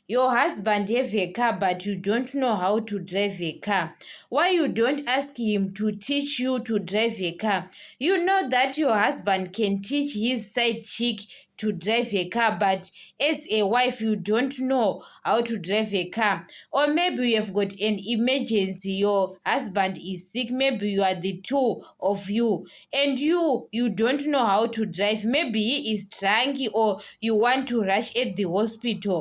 your husband have a car but you don't know how to drive a car? Why you don't ask him to teach you to drive a car? You know that your husband can teach his side chick to drive a car, but as a wife you don't know how to drive a car. Or maybe you have got an emergency, your husband is sick, maybe you are the two of you, and you don't know how to drive. Maybe he is drunk, or you want to rush at the hospital,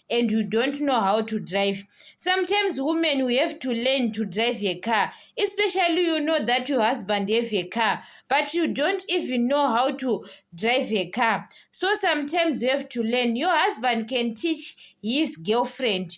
and you don't know how to drive. Sometimes women, we have to learn to drive a car, especially you know that your husband have a car but you don't even know how to drive a car. So sometimes you have to learn. Your husband can teach his girlfriend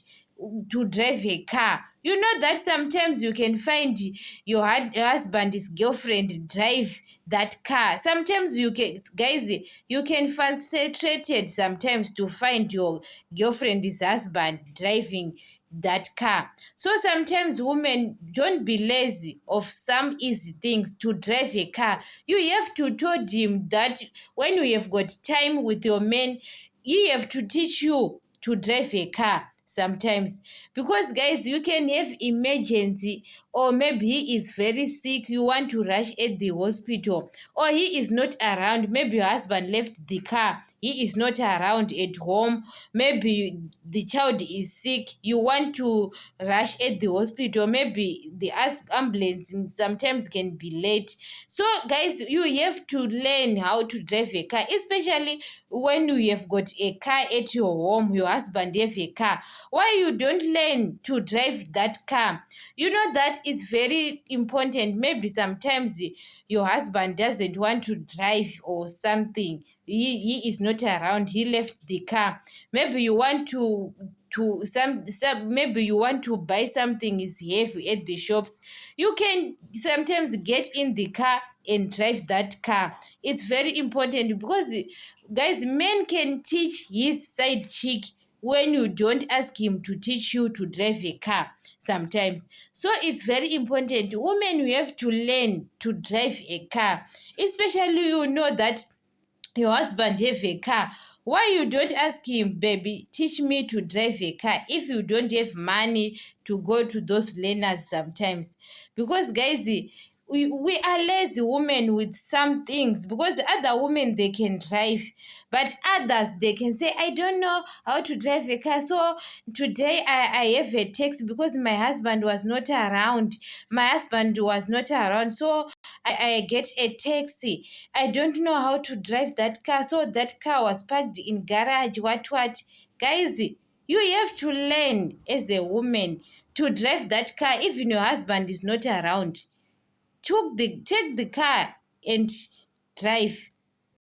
to drive a car. You know that sometimes you can find your husband's girlfriend drive that car. Sometimes you can, guys, you can frustrated sometimes to find your girlfriend's husband driving that car. So sometimes women, don't be lazy of some easy things to drive a car. You have to told him that when you have got time with your man, he have to teach you to drive a car sometimes, because guys, you can have emergency, or maybe he is very sick, you want to rush at the hospital, or he is not around, maybe your husband left the car, he is not around at home, maybe the child is sick, you want to rush at the hospital, maybe the ambulance sometimes can be late. So guys, you have to learn how to drive a car, especially when you have got a car at your home, your husband have a car. Why you don't learn to drive that car? You know that is very important. Maybe sometimes your husband doesn't want to drive or something, he is not around, he left the car, maybe you want to some maybe you want to buy something is heavy at the shops, you can sometimes get in the car and drive that car. It's very important, because guys, men can teach his side chick when you don't ask him to teach you to drive a car sometimes. So it's very important. Women, we have to learn to drive a car, especially you know that your husband have a car. Why you don't ask him, baby, teach me to drive a car, if you don't have money to go to those learners sometimes? Because guys, we are lazy women with some things, because the other women, they can drive, but others, they can say, I don't know how to drive a car, so today I have a text because my husband was not around, so I get a taxi. I don't know how to drive that car, so that car was parked in garage, what. Guys, you have to learn as a woman to drive that car, even your husband is not around. Take the car and drive.